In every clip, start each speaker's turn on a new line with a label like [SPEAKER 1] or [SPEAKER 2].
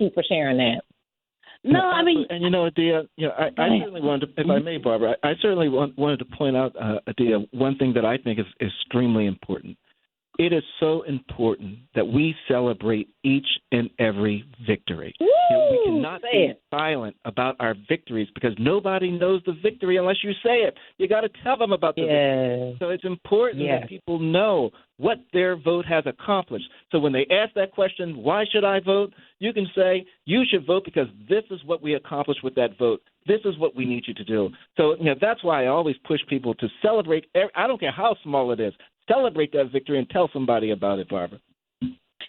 [SPEAKER 1] you for sharing that.
[SPEAKER 2] No, I mean, and Adia, I certainly wanted to, if I may, Barbara, I certainly wanted to point out, Adia, one thing that I think is extremely important. It is so important that we celebrate each and every victory. We cannot be silent about our victories because nobody knows the victory unless you say it. You got to tell them about the victory. So it's important that people know what their vote has accomplished. So when they ask that question, why should I vote? You can say, you should vote because this is what we accomplished with that vote. This is what we need you to do. So that's why I always push people to celebrate. I don't care how small it is. Celebrate that victory and tell somebody about it, Barbara.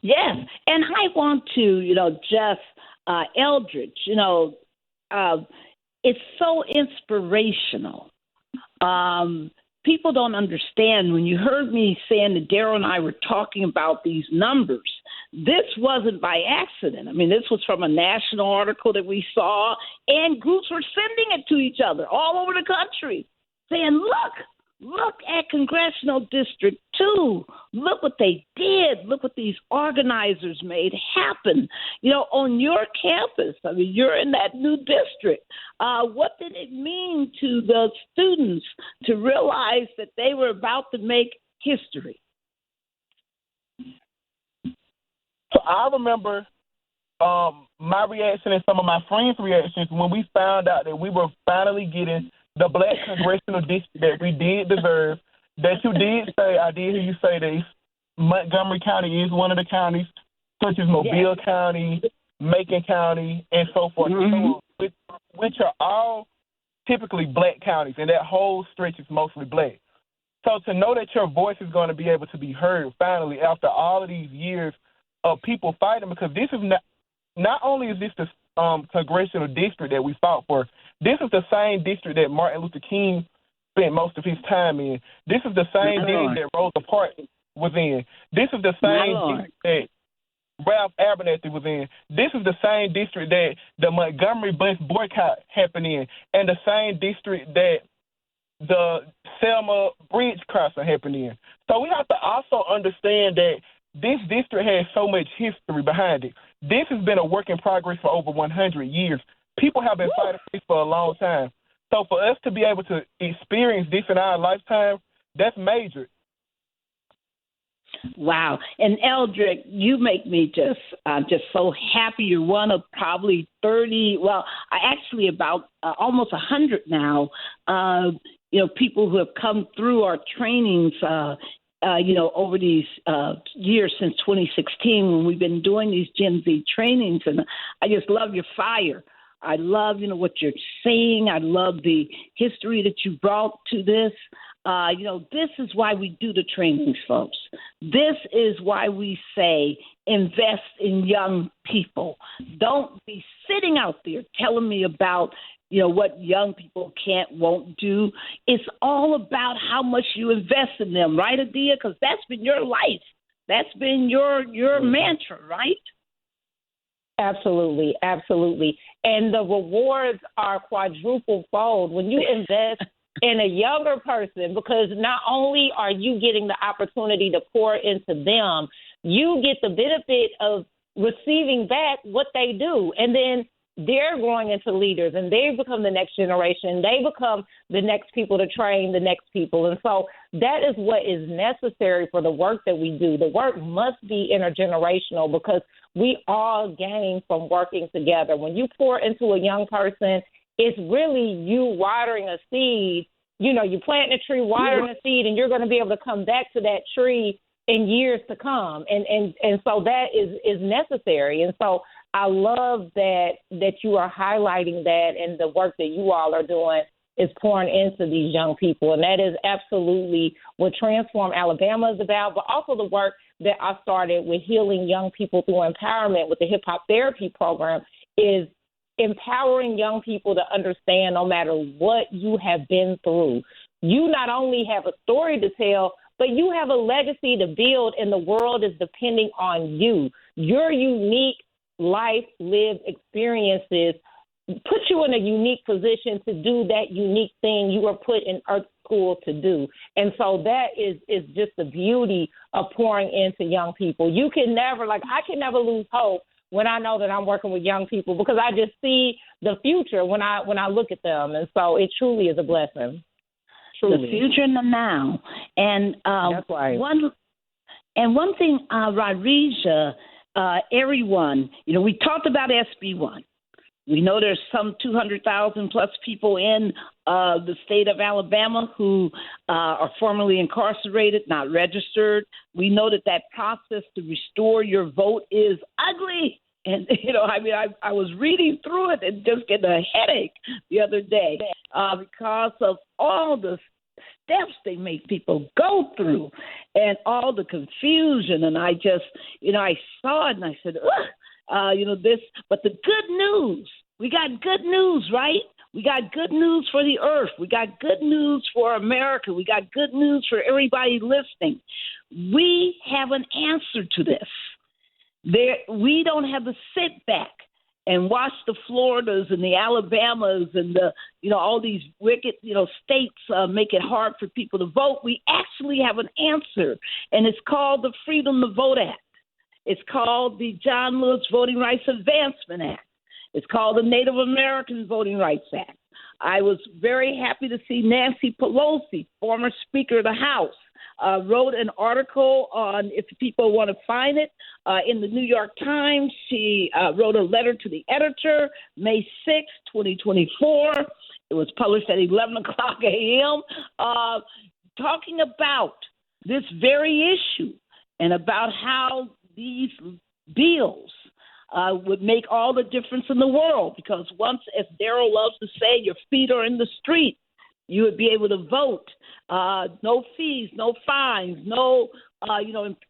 [SPEAKER 3] Yes, and I want to, Eldric, it's so inspirational. People don't understand. When you heard me saying that Daryl and I were talking about these numbers, this wasn't by accident. I mean, this was from a national article that we saw, and groups were sending it to each other all over the country, saying, Look at Congressional District 2. Look what they did. Look what these organizers made happen. On your campus, I mean, you're in that new district. What did it mean to the students to realize that they were about to make history?
[SPEAKER 4] So I remember my reaction and some of my friends' reactions when we found out that we were finally getting the black congressional district that we did deserve, that you did say, I did hear you say that Montgomery County is one of the counties, such as Mobile County, Macon County, and so forth, and so on, which are all typically black counties, and that whole stretch is mostly black. So to know that your voice is going to be able to be heard finally after all of these years of people fighting, because this is not only is this the congressional district that we fought for, this is the same district that Martin Luther King spent most of his time in. This is the same district that Rosa Parks was in. This is the same district that Ralph Abernathy was in. This is the same district that the Montgomery bus boycott happened in, and the same district that the Selma Bridge crossing happened in. So we have to also understand that this district has so much history behind it. This has been a work in progress for over 100 years. People have been fighting for this for a long time. So for us to be able to experience this in our lifetime, that's major.
[SPEAKER 3] Wow. And Eldric, you make me just so happy. You're one of probably 30, about almost 100 now, people who have come through our trainings over these years since 2016 when we've been doing these Gen Z trainings. And I just love your fire. I love, what you're saying. I love the history that you brought to this. This is why we do the trainings, folks. This is why we say invest in young people. Don't be sitting out there telling me about what young people won't do. It's all about how much you invest in them, right, Adia? Because that's been your life. That's been your mantra, right?
[SPEAKER 1] Absolutely, absolutely. And the rewards are quadruple fold when you invest in a younger person, because not only are you getting the opportunity to pour into them, you get the benefit of receiving back what they do. And then they're growing into leaders, and they become the next generation. They become the next people to train the next people. And so that is what is necessary for the work that we do. The work must be intergenerational because we all gain from working together. When you pour into a young person, it's really you watering a seed. You plant a tree, watering a seed, and you're going to be able to come back to that tree in years to come. And so that is necessary. And so I love that you are highlighting that, and the work that you all are doing is pouring into these young people. And that is absolutely what Transform Alabama is about, but also the work that I started with healing young people through empowerment with the hip hop therapy program is empowering young people to understand no matter what you have been through, you not only have a story to tell, but you have a legacy to build, and the world is depending on you. Your unique life lived experiences put you in a unique position to do that unique thing you were put in Earth School to do. And so that is just the beauty of pouring into young people. You can never, I can never lose hope when I know that I'm working with young people, because I just see the future when I look at them. And so it truly is a blessing. Truly.
[SPEAKER 3] The future and the now. And
[SPEAKER 1] that's right.
[SPEAKER 3] One thing, Rodreisha, everyone, we talked about SB1. We know there's some 200,000 plus people in the state of Alabama who are formerly incarcerated, not registered. We know that process to restore your vote is ugly. And, I was reading through it and just getting a headache the other day because of all the steps they make people go through and all the confusion. And I just, I saw it and I said, ugh. This, but the good news, we got good news, right? We got good news for the earth. We got good news for America. We got good news for everybody listening. We have an answer to this. We don't have to sit back and watch the Floridas and the Alabamas and all these wicked, states make it hard for people to vote. We actually have an answer, and it's called the Freedom to Vote Act. It's called the John Lewis Voting Rights Advancement Act. It's called the Native American Voting Rights Act. I was very happy to see Nancy Pelosi, former Speaker of the House, wrote an article on, if people want to find it, in the New York Times. She wrote a letter to the editor, May 6, 2024. It was published at 11 o'clock a.m., talking about this very issue and about how these bills would make all the difference in the world, because once, as Daryl loves to say, your feet are in the street, you would be able to vote. No fees, no fines, no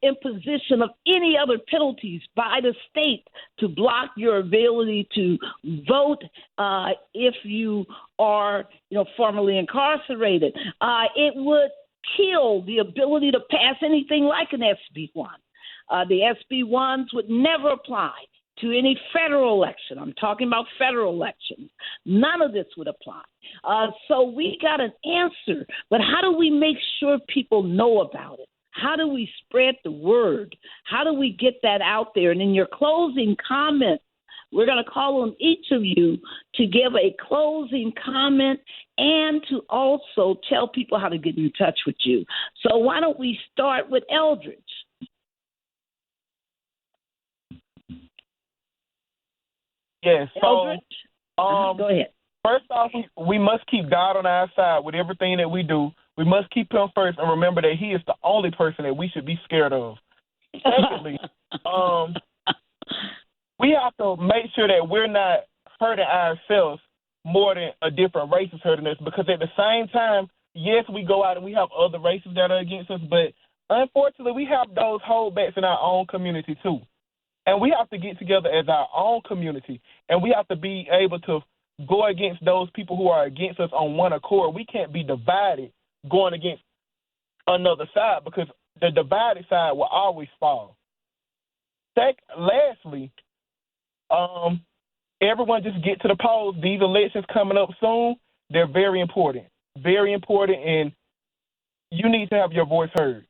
[SPEAKER 3] imposition of any other penalties by the state to block your ability to vote if you are formerly incarcerated. It would kill the ability to pass anything like an SB1. The SB1s would never apply to any federal election. I'm talking about federal elections. None of this would apply. So we got an answer, but how do we make sure people know about it? How do we spread the word? How do we get that out there? And in your closing comments, we're going to call on each of you to give a closing comment and to also tell people how to get in touch with you. So why don't we start with Eldric?
[SPEAKER 4] Yes. So,
[SPEAKER 3] go ahead.
[SPEAKER 4] First off, we must keep God on our side with everything that we do. We must keep Him first and remember that He is the only person that we should be scared of. Secondly, we have to make sure that we're not hurting ourselves more than a different race is hurting us, because at the same time, yes, we go out and we have other races that are against us, but unfortunately, we have those holdbacks in our own community too. And we have to get together as our own community, and we have to be able to go against those people who are against us on one accord. We can't be divided going against another side, because the divided side will always fall. Lastly, everyone just get to the polls. These elections coming up soon, they're very important, and you need to have your voice heard.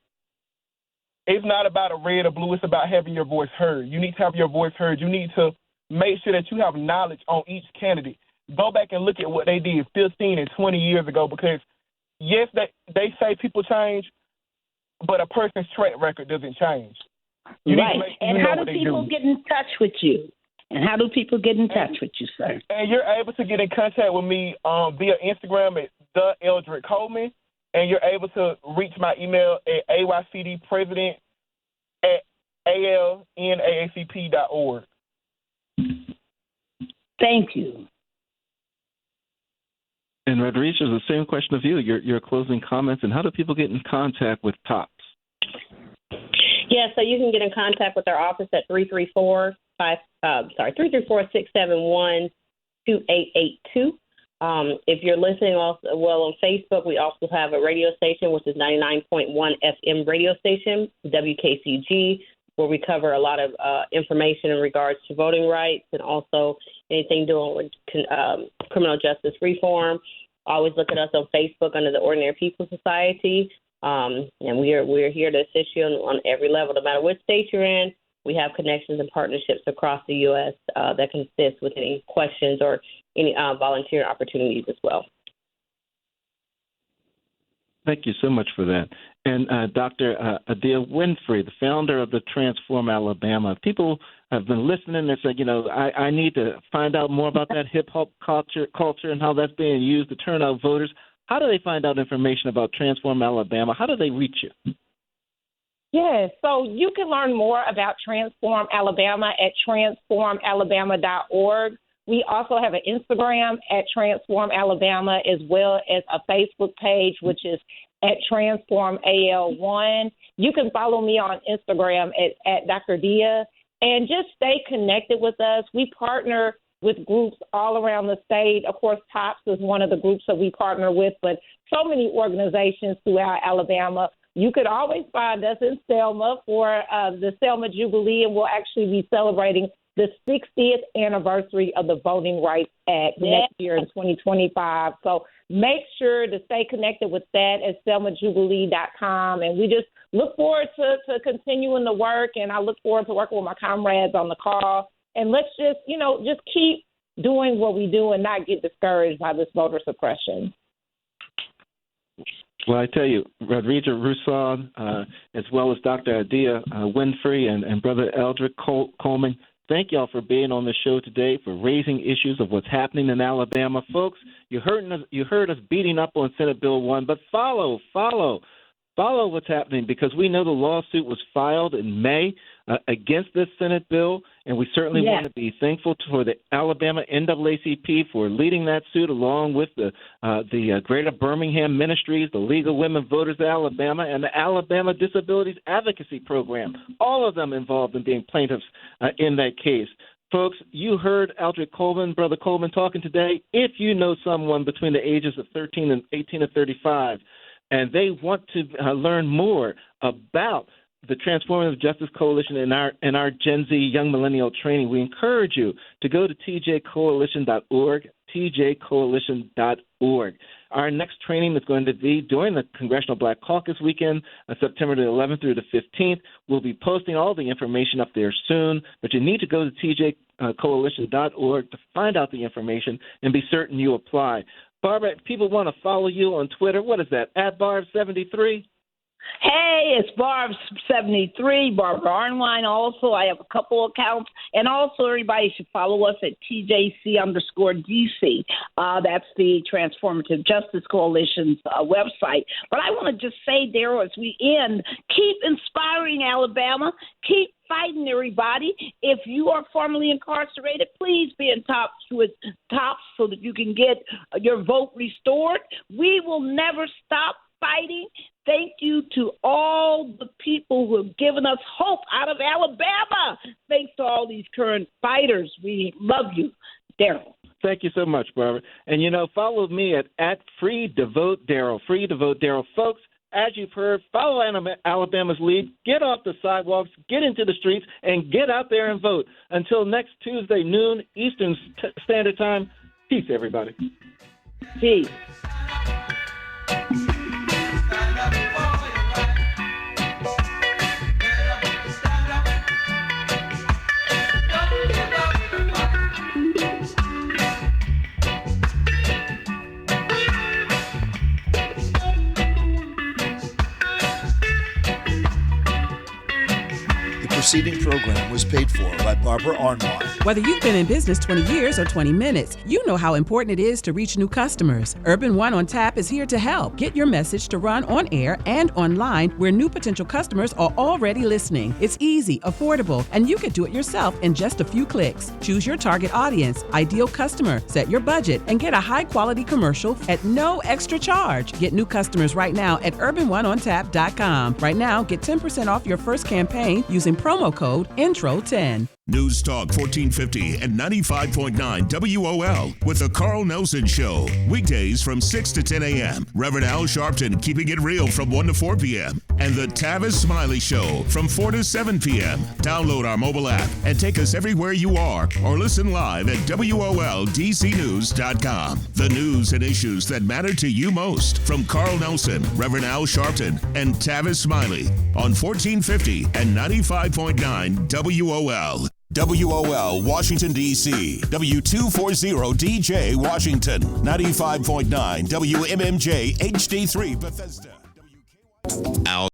[SPEAKER 4] It's not about a red or blue. It's about having your voice heard. You need to have your voice heard. You need to make sure that you have knowledge on each candidate. Go back and look at what they did 15 and 20 years ago, because, yes, they say people change, but a person's track record doesn't change.
[SPEAKER 3] Right. And how do people get in touch with you? Sir?
[SPEAKER 4] And you're able to get in contact with me via Instagram at the Eldric Coleman. And you're able to reach my email at aycdpresident@alnaacp.org.
[SPEAKER 3] Thank you.
[SPEAKER 2] And Rodreisha, the same question of you, your closing comments, and how do people get in contact with TOPS?
[SPEAKER 5] Yeah, so you can get in contact with our office at 334-671-2882. If you're listening also on Facebook, we also have a radio station, which is 99.1 FM radio station, WKCG, where we cover a lot of information in regards to voting rights and also anything doing with criminal justice reform. Always look at us on Facebook under the Ordinary People Society, and we're here to assist you on every level, no matter what state you're in. We have connections and partnerships across the U.S. That can assist with any questions or any volunteer opportunities as well.
[SPEAKER 2] Thank you so much for that. And Dr. Adia Winfrey, the founder of the Transform Alabama. People have been listening and said, I need to find out more about that hip-hop culture and how that's being used to turn out voters. How do they find out information about Transform Alabama? How do they reach you?
[SPEAKER 1] Yes, so you can learn more about Transform Alabama at transformalabama.org. We also have an Instagram at Transform Alabama, as well as a Facebook page, which is at Transform AL1. You can follow me on Instagram at Dr. Dia, and just stay connected with us. We partner with groups all around the state. Of course, TOPS is one of the groups that we partner with, but so many organizations throughout Alabama. You could always find us in Selma for the Selma Jubilee, and we'll actually be celebrating the 60th anniversary of the Voting Rights Act next year in 2025. So make sure to stay connected with that at selmajubilee.com. And we just look forward to continuing the work, and I look forward to working with my comrades on the call. And let's just keep doing what we do and not get discouraged by this voter suppression.
[SPEAKER 2] Well, I tell you, Rodreisha Russaw, as well as Dr. Adia Winfrey and Brother Eldric Coleman, thank y'all for being on the show today, for raising issues of what's happening in Alabama. Folks, you heard us beating up on Senate Bill 1, but follow what's happening, because we know the lawsuit was filed in May against this Senate bill, and we certainly want to be thankful for the Alabama NAACP for leading that suit, along with the Greater Birmingham Ministries, the League of Women Voters of Alabama, and the Alabama Disabilities Advocacy Program, all of them involved in being plaintiffs in that case. Folks, you heard Eldric Coleman, Brother Coleman, talking today. If you know someone between the ages of 18 and 35, and they want to learn more about the Transformative Justice Coalition and our Gen Z Young Millennial training, we encourage you to go to tjcoalition.org, tjcoalition.org. Our next training is going to be during the Congressional Black Caucus weekend, September the 11th through the 15th. We'll be posting all the information up there soon, but you need to go to tjcoalition.org to find out the information and be certain you apply. Barbara, if people want to follow you on Twitter, what is that, @Barb73?
[SPEAKER 3] Hey, it's Barb73, Barbara Arnwine. Also, I have a couple accounts. And also, everybody should follow us at TJC_DC. That's the Transformative Justice Coalition's website. But I want to just say, Daryl, as we end, keep inspiring Alabama. Keep fighting, everybody. If you are formerly incarcerated, please be in TOPS so that you can get your vote restored. We will never stop fighting. Thank you to all the people who have given us hope out of Alabama. Thanks to all these current fighters. We love you, Daryl.
[SPEAKER 2] Thank you so much, Barbara. And, follow me at Free to Vote Daryl. Free to Vote Daryl. Folks, as you've heard, follow Alabama's lead. Get off the sidewalks, get into the streets, and get out there and vote. Until next Tuesday, noon, Eastern Standard Time, peace, everybody.
[SPEAKER 3] Peace.
[SPEAKER 6] The preceding program was paid for by Barbara Arnwine.
[SPEAKER 7] Whether you've been in business 20 years or 20 minutes, you know how important it is to reach new customers. Urban One on Tap is here to help. Get your message to run on air and online where new potential customers are already listening. It's easy, affordable, and you can do it yourself in just a few clicks. Choose your target audience, ideal customer, set your budget, and get a high-quality commercial at no extra charge. Get new customers right now at UrbanOneOnTap.com. Right now, get 10% off your first campaign using promo code INTRO10.
[SPEAKER 8] News Talk 1450 and 95.9 WOL with the Carl Nelson Show. Weekdays from 6 to 10 a.m. Reverend Al Sharpton keeping it real from 1 to 4 p.m. And the Tavis Smiley Show from 4 to 7 p.m. Download our mobile app and take us everywhere you are or listen live at WOLDCnews.com. The news and issues that matter to you most from Carl Nelson, Reverend Al Sharpton, and Tavis Smiley on 1450 and 95.9 WOL. WOL Washington, D.C. W240DJ Washington. 95.9 WMMJ HD3 Bethesda. Al